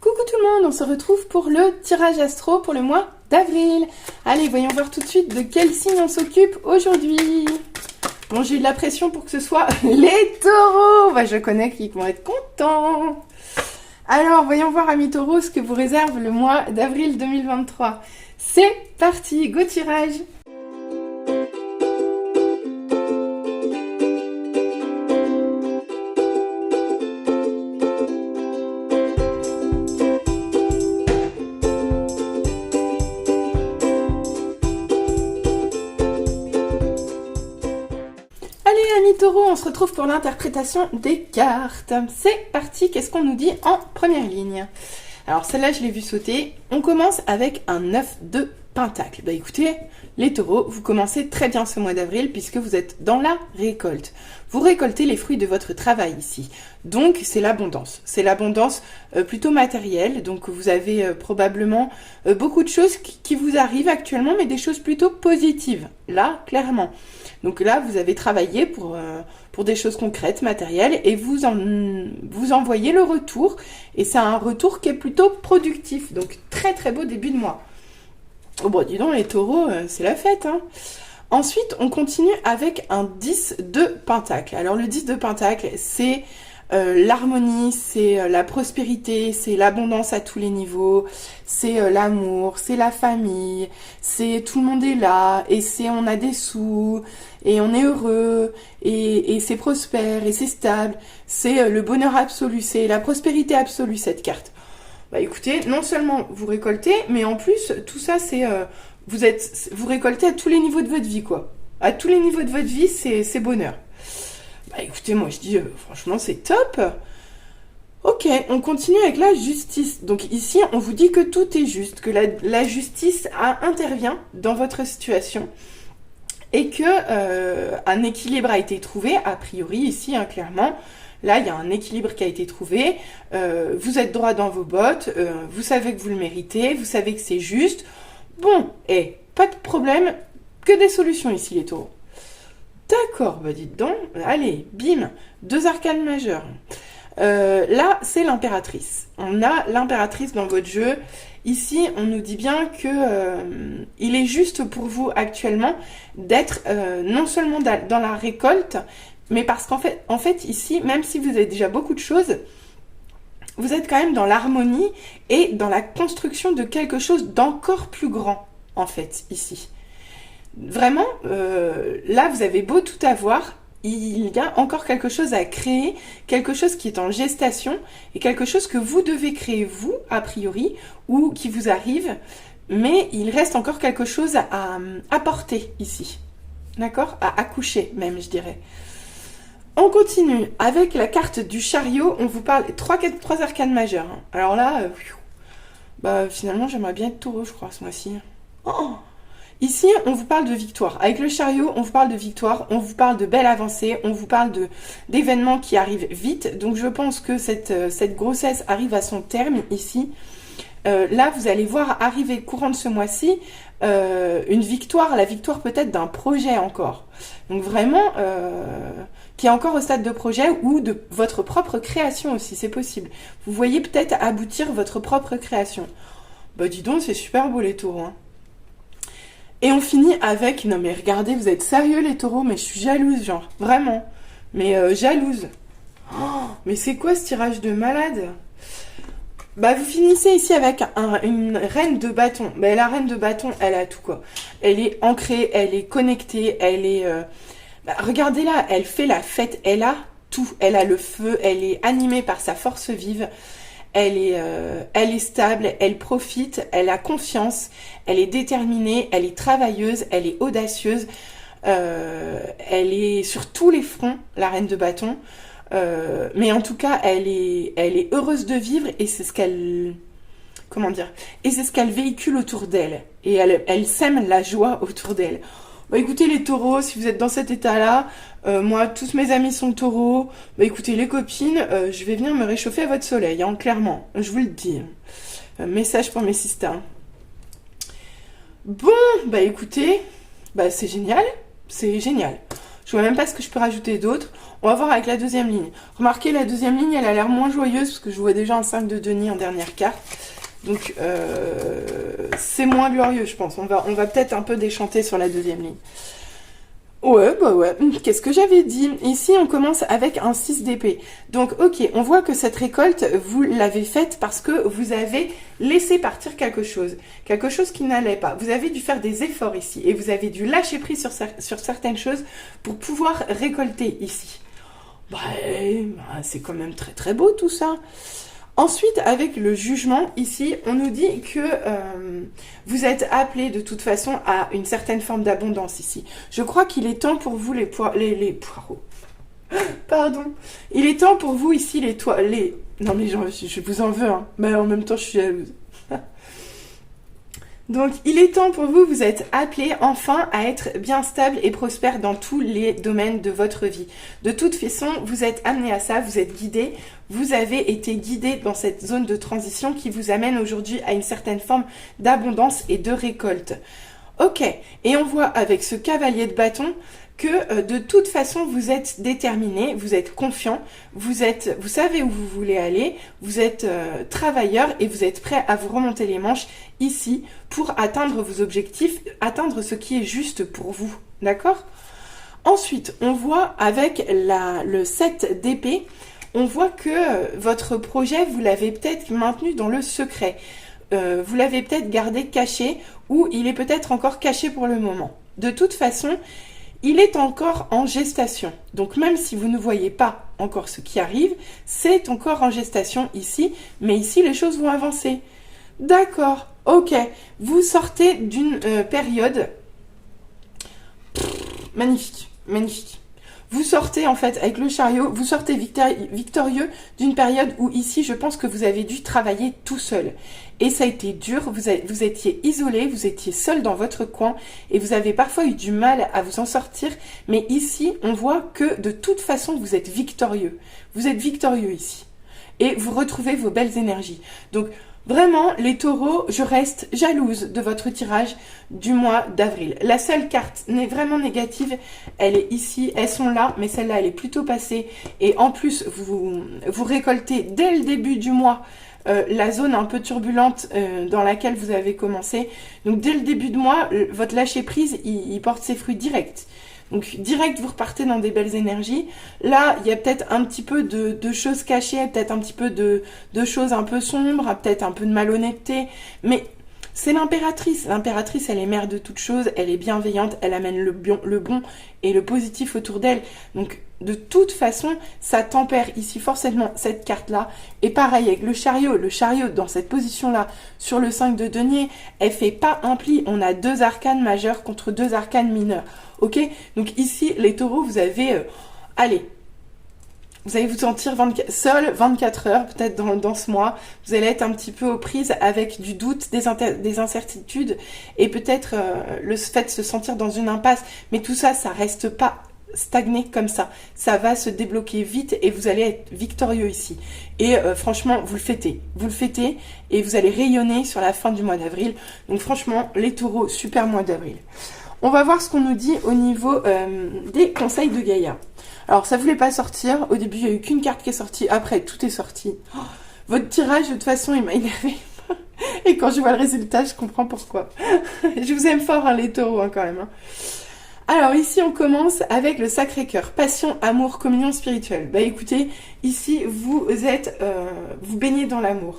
Coucou tout le monde, on se retrouve pour le tirage astro pour le mois d'avril. Allez, voyons voir tout de suite de quel signe on s'occupe aujourd'hui. Bon, j'ai eu de la pression pour que ce soit les taureaux. Bah, je connais qui vont être contents. Alors, voyons voir, amis taureaux, ce que vous réserve le mois d'avril 2023. C'est parti, go tirage. Allez, amis taureaux, on se retrouve pour l'interprétation des cartes. C'est parti, qu'est-ce qu'on nous dit en première ligne? Alors celle-là, je l'ai vue sauter. On commence avec un 9 de pentacle. Bah écoutez, les taureaux, vous commencez très bien ce mois d'avril puisque vous êtes dans la récolte. Vous récoltez les fruits de votre travail ici. Donc c'est l'abondance. C'est l'abondance plutôt matérielle. Donc vous avez probablement beaucoup de choses qui vous arrivent actuellement, mais des choses plutôt positives. Là, clairement. Donc là, vous avez travaillé pour des choses concrètes, matérielles, et vous envoyez le retour. Et c'est un retour qui est plutôt productif. Donc très très beau début de mois. Oh bon, dis donc, les taureaux, c'est la fête, hein. Ensuite, on continue avec un 10 de pentacle. Alors le 10 de pentacle, c'est l'harmonie, c'est la prospérité, c'est l'abondance à tous les niveaux, c'est l'amour, c'est la famille, c'est tout le monde est là, et c'est on a des sous, et on est heureux, et c'est prospère, et c'est stable, c'est le bonheur absolu, c'est la prospérité absolue cette carte. Bah écoutez, non seulement vous récoltez, mais en plus, tout ça c'est... vous récoltez à tous les niveaux de votre vie, quoi. À tous les niveaux de votre vie, c'est bonheur. Bah écoutez, moi je dis, franchement, c'est top. Ok, on continue avec la justice. Donc ici, on vous dit que tout est juste, que la justice intervient dans votre situation et que un équilibre a été trouvé, a priori, ici, hein, clairement. Là, il y a un équilibre qui a été trouvé. Vous êtes droit dans vos bottes, vous savez que vous le méritez, vous savez que c'est juste. Bon, et pas de problème, que des solutions ici, les taureaux. D'accord, bah dites donc, allez, bim, 2 arcanes majeures. Là, c'est l'impératrice. On a l'impératrice dans votre jeu. Ici, on nous dit bien que il est juste pour vous actuellement d'être non seulement dans la récolte, mais parce qu'en fait, ici, même si vous avez déjà beaucoup de choses, vous êtes quand même dans l'harmonie et dans la construction de quelque chose d'encore plus grand, en fait, ici. Vraiment, là, vous avez beau tout avoir, il y a encore quelque chose à créer, quelque chose qui est en gestation, et quelque chose que vous devez créer, vous, a priori, ou qui vous arrive, mais il reste encore quelque chose à apporter ici. D'accord? À accoucher, même, je dirais. On continue avec la carte du chariot. On vous parle 3 arcanes majeures. Alors là, bah finalement j'aimerais bien être taureau, je crois, ce mois-ci. Oh, ici, on vous parle de victoire. Avec le chariot, on vous parle de victoire, on vous parle de belle avancée, on vous parle d'événements qui arrivent vite. Donc je pense que cette grossesse arrive à son terme ici. Là, vous allez voir arriver courant de ce mois-ci une victoire, la victoire peut-être d'un projet encore. Donc vraiment, qui est encore au stade de projet ou de votre propre création aussi, c'est possible. Vous voyez peut-être aboutir votre propre création. Bah dis donc, c'est super beau les taureaux. Hein. Et on finit avec, non mais regardez, vous êtes sérieux les taureaux, mais je suis jalouse, genre, vraiment. Mais jalouse. Oh, mais c'est quoi ce tirage de malade? Bah vous finissez ici avec une reine de bâton. Bah la reine de bâton, elle a tout quoi. Elle est ancrée, elle est connectée, elle est... Bah, regardez là, elle fait la fête, elle a tout. Elle a le feu, elle est animée par sa force vive. Elle est stable, elle profite, elle a confiance, elle est déterminée, elle est travailleuse, elle est audacieuse. Elle est sur tous les fronts, la reine de bâton. Mais en tout cas, elle est heureuse de vivre et c'est ce qu'elle... Comment dire? Et c'est ce qu'elle véhicule autour d'elle. Et elle sème la joie autour d'elle. Bah écoutez les taureaux, si vous êtes dans cet état-là, moi, tous mes amis sont taureaux. Bah écoutez les copines, je vais venir me réchauffer à votre soleil, hein, clairement. Je vous le dis. Message pour mes sisters. Bon, bah écoutez, bah c'est génial. C'est génial. Je vois même pas ce que je peux rajouter d'autre. On va voir avec la deuxième ligne. Remarquez, la deuxième ligne, elle a l'air moins joyeuse parce que je vois déjà un 5 de denier en dernière carte. Donc, c'est moins glorieux, je pense. On va peut-être un peu déchanter sur la deuxième ligne. Ouais, bah ouais. Qu'est-ce que j'avais dit? Ici, on commence avec un 6 d'épée. Donc, ok, on voit que cette récolte, vous l'avez faite parce que vous avez laissé partir quelque chose. Quelque chose qui n'allait pas. Vous avez dû faire des efforts ici. Et vous avez dû lâcher prise sur certaines choses pour pouvoir récolter ici. Bah, c'est quand même très très beau tout ça. Ensuite, avec le jugement, ici, on nous dit que vous êtes appelé de toute façon à une certaine forme d'abondance ici. Je crois qu'il est temps pour vous les poireaux. Pardon. Il est temps pour vous ici les... Non mais je vous en veux, hein. Mais en même temps, je suis jalouse. Donc, il est temps pour vous, vous êtes appelé enfin à être bien stable et prospère dans tous les domaines de votre vie. De toute façon, vous êtes amené à ça, vous êtes guidé, vous avez été guidé dans cette zone de transition qui vous amène aujourd'hui à une certaine forme d'abondance et de récolte. Ok, et on voit avec ce cavalier de bâton que de toute façon vous êtes déterminé, vous êtes confiant, vous savez où vous voulez aller, vous êtes travailleur et vous êtes prêt à vous remonter les manches ici pour atteindre vos objectifs, atteindre ce qui est juste pour vous, d'accord? Ensuite, on voit avec le 7 d'épée, on voit que votre projet, vous l'avez peut-être maintenu dans le secret, vous l'avez peut-être gardé caché ou il est peut-être encore caché pour le moment. De toute façon, il est encore en gestation. Donc même si vous ne voyez pas encore ce qui arrive, c'est encore en gestation ici. Mais ici, les choses vont avancer. D'accord, ok. Vous sortez d'une période... magnifique, magnifique. Vous sortez en fait avec le chariot, vous sortez victorieux d'une période où ici je pense que vous avez dû travailler tout seul. Et ça a été dur, vous étiez isolé, vous étiez seul dans votre coin et vous avez parfois eu du mal à vous en sortir. Mais ici on voit que de toute façon vous êtes victorieux. Vous êtes victorieux ici. Et vous retrouvez vos belles énergies. Donc vraiment, les taureaux, je reste jalouse de votre tirage du mois d'avril. La seule carte n'est vraiment négative, elle est ici, elles sont là, mais celle-là, elle est plutôt passée. Et en plus, vous récoltez dès le début du mois la zone un peu turbulente dans laquelle vous avez commencé. Donc dès le début de mois, votre lâcher-prise, il porte ses fruits directs. Donc direct, vous repartez dans des belles énergies. Là, il y a peut-être un petit peu de choses cachées, peut-être un petit peu de choses un peu sombres, peut-être un peu de malhonnêteté. Mais c'est l'impératrice. L'impératrice, elle est mère de toutes choses, elle est bienveillante, elle amène le bon et le positif autour d'elle. Donc de toute façon, ça tempère ici forcément cette carte-là. Et pareil avec le chariot dans cette position-là, sur le 5 de denier, elle fait pas un pli. On a 2 arcanes majeures contre 2 arcanes mineures. Ok, donc ici, les taureaux, vous avez... allez, vous allez vous sentir seul 24 heures, peut-être dans ce mois. Vous allez être un petit peu aux prises avec du doute, des incertitudes et peut-être le fait de se sentir dans une impasse. Mais tout ça, ça reste pas stagné comme ça. Ça va se débloquer vite et vous allez être victorieux ici. Et franchement, vous le fêtez et vous allez rayonner sur la fin du mois d'avril. Donc franchement, les taureaux, super mois d'avril. On va voir ce qu'on nous dit au niveau des conseils de Gaïa. Alors, ça voulait pas sortir. Au début, il n'y a eu qu'une carte qui est sortie. Après, tout est sorti. Oh, votre tirage, de toute façon, il m'a énervé. Et quand je vois le résultat, je comprends pourquoi. Je vous aime fort, hein, les taureaux, hein, quand même. Hein. Alors, ici, on commence avec le Sacré-Cœur. Passion, amour, communion spirituelle. Bah, écoutez, ici, vous baignez dans l'amour.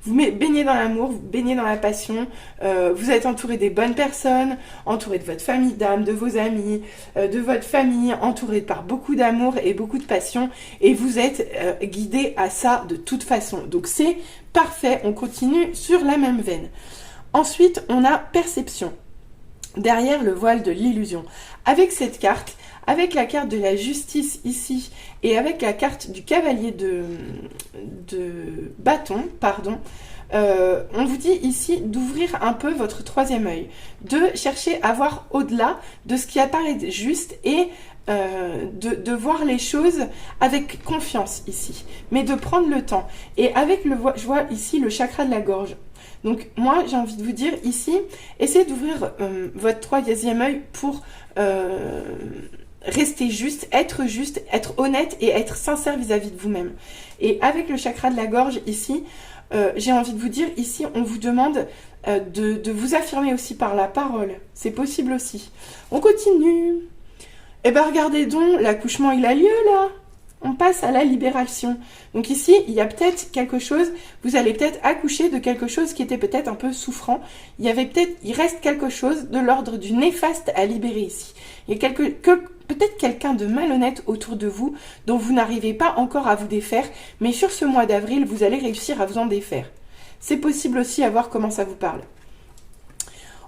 Vous baignez dans l'amour, vous baignez dans la passion, vous êtes entouré des bonnes personnes, entouré de votre famille d'âme, de vos amis, de votre famille, entouré par beaucoup d'amour et beaucoup de passion, et vous êtes guidé à ça de toute façon. Donc c'est parfait, on continue sur la même veine. Ensuite, on a perception, derrière le voile de l'illusion. Avec cette carte, avec la carte de la justice ici et avec la carte du cavalier de bâton, pardon, on vous dit ici d'ouvrir un peu votre troisième œil, de chercher à voir au-delà de ce qui apparaît juste et de voir les choses avec confiance ici, mais de prendre le temps. Et avec je vois ici le chakra de la gorge. Donc moi j'ai envie de vous dire ici, essayez d'ouvrir votre troisième œil pour rester juste, être honnête et être sincère vis-à-vis de vous-même. Et avec le chakra de la gorge ici, j'ai envie de vous dire, ici, on vous demande de vous affirmer aussi par la parole. C'est possible aussi. On continue. Eh ben regardez donc, l'accouchement il a lieu là. On passe à la libération. Donc ici, il y a peut-être quelque chose, vous allez peut-être accoucher de quelque chose qui était peut-être un peu souffrant. Il reste quelque chose de l'ordre du néfaste à libérer ici. Il y a peut-être quelqu'un de malhonnête autour de vous dont vous n'arrivez pas encore à vous défaire, mais sur ce mois d'avril, vous allez réussir à vous en défaire. C'est possible aussi à voir comment ça vous parle.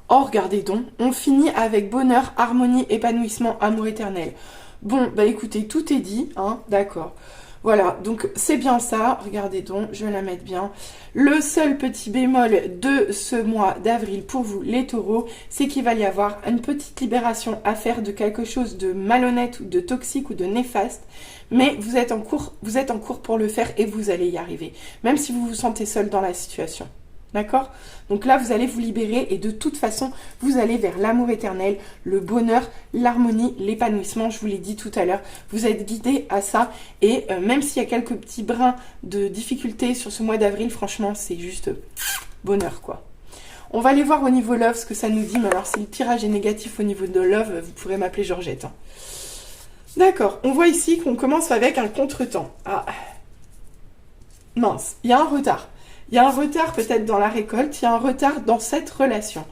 Oh, regardez donc, on finit avec bonheur, harmonie, épanouissement, amour éternel. Bon, bah écoutez, tout est dit, hein, d'accord. Voilà, donc c'est bien ça, regardez donc, je vais la mettre bien. Le seul petit bémol de ce mois d'avril pour vous, les taureaux, c'est qu'il va y avoir une petite libération à faire de quelque chose de malhonnête ou de toxique ou de néfaste, mais vous êtes en cours pour le faire et vous allez y arriver, même si vous vous sentez seul dans la situation. D'accord? Donc là, vous allez vous libérer et de toute façon, vous allez vers l'amour éternel, le bonheur, l'harmonie, l'épanouissement. Je vous l'ai dit tout à l'heure, vous êtes guidé à ça. Et même s'il y a quelques petits brins de difficultés sur ce mois d'avril, franchement, c'est juste bonheur, quoi. On va aller voir au niveau love ce que ça nous dit. Mais alors, si le tirage est négatif au niveau de love, vous pourrez m'appeler Georgette. Hein. D'accord, on voit ici qu'on commence avec un contretemps. Ah, mince, il y a un retard. Il y a un retard peut-être dans la récolte, il y a un retard dans cette relation.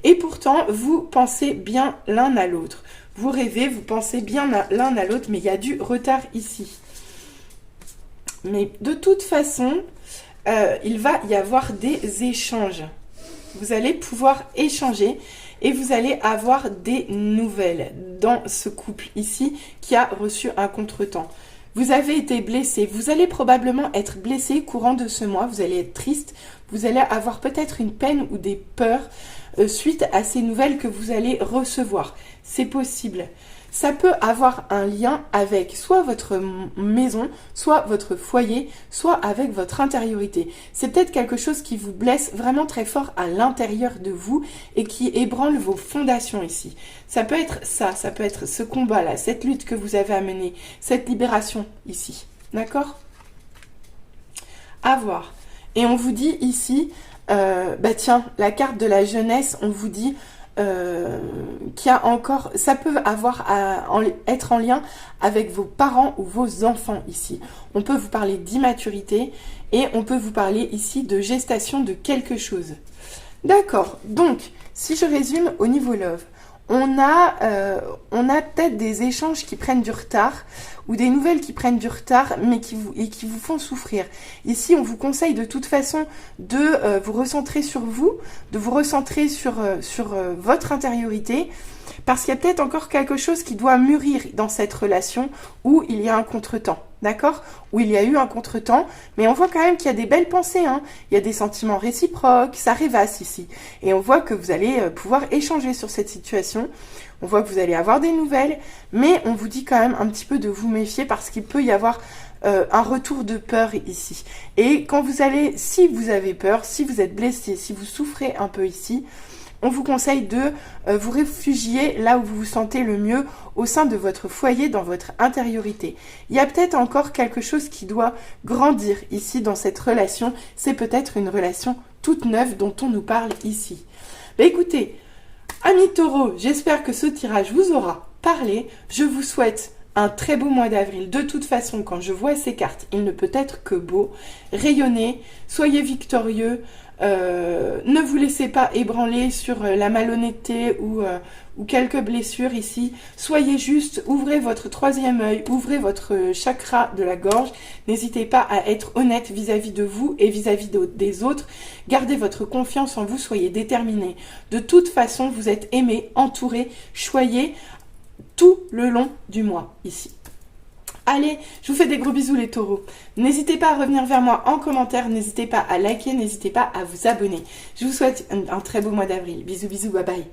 Et pourtant, vous pensez bien l'un à l'autre. Vous rêvez, vous pensez bien l'un à l'autre, mais il y a du retard ici. Mais de toute façon, il va y avoir des échanges. Vous allez pouvoir échanger et vous allez avoir des nouvelles dans ce couple ici qui a reçu un contretemps. Vous avez été blessé, vous allez probablement être blessé courant de ce mois, vous allez être triste, vous allez avoir peut-être une peine ou des peurs suite à ces nouvelles que vous allez recevoir. C'est possible. Ça peut avoir un lien avec soit votre maison, soit votre foyer, soit avec votre intériorité. C'est peut-être quelque chose qui vous blesse vraiment très fort à l'intérieur de vous et qui ébranle vos fondations ici. Ça peut être ça peut être ce combat-là, cette lutte que vous avez à mener, cette libération ici. D'accord ? À voir. Et on vous dit ici, bah tiens, la carte de la jeunesse, on vous dit... qui a encore, ça peut être en lien avec vos parents ou vos enfants ici. On peut vous parler d'immaturité et on peut vous parler ici de gestation de quelque chose. D'accord, donc si je résume au niveau love, on a peut-être des échanges qui prennent du retard ou des nouvelles qui prennent du retard mais qui vous font souffrir. Ici, on vous conseille de toute façon de vous recentrer sur vous, de vous recentrer sur votre intériorité parce qu'il y a peut-être encore quelque chose qui doit mûrir dans cette relation où il y a un contretemps. D'accord ? Où il y a eu un contretemps, mais on voit quand même qu'il y a des belles pensées, hein. Il y a des sentiments réciproques, ça rêvasse ici. Et on voit que vous allez pouvoir échanger sur cette situation. On voit que vous allez avoir des nouvelles, mais on vous dit quand même un petit peu de vous méfier parce qu'il peut y avoir un retour de peur ici. Et quand si vous avez peur, si vous êtes blessé, si vous souffrez un peu ici, on vous conseille de vous réfugier là où vous vous sentez le mieux au sein de votre foyer, dans votre intériorité. Il y a peut-être encore quelque chose qui doit grandir ici dans cette relation. C'est peut-être une relation toute neuve dont on nous parle ici. Mais écoutez, amis taureaux, j'espère que ce tirage vous aura parlé. Je vous souhaite un très beau mois d'avril. De toute façon, quand je vois ces cartes, il ne peut être que beau. Rayonnez, soyez victorieux. Ne vous laissez pas ébranler sur la malhonnêteté ou quelques blessures ici. Soyez juste, ouvrez votre troisième œil, ouvrez votre chakra de la gorge. N'hésitez pas à être honnête vis-à-vis de vous et vis-à-vis des autres. Gardez votre confiance en vous, soyez déterminés. De toute façon, vous êtes aimés, entourés, choyés tout le long du mois ici. Allez, je vous fais des gros bisous les taureaux. N'hésitez pas à revenir vers moi en commentaire, n'hésitez pas à liker, n'hésitez pas à vous abonner. Je vous souhaite un très beau mois d'avril. Bisous, bisous, bye bye.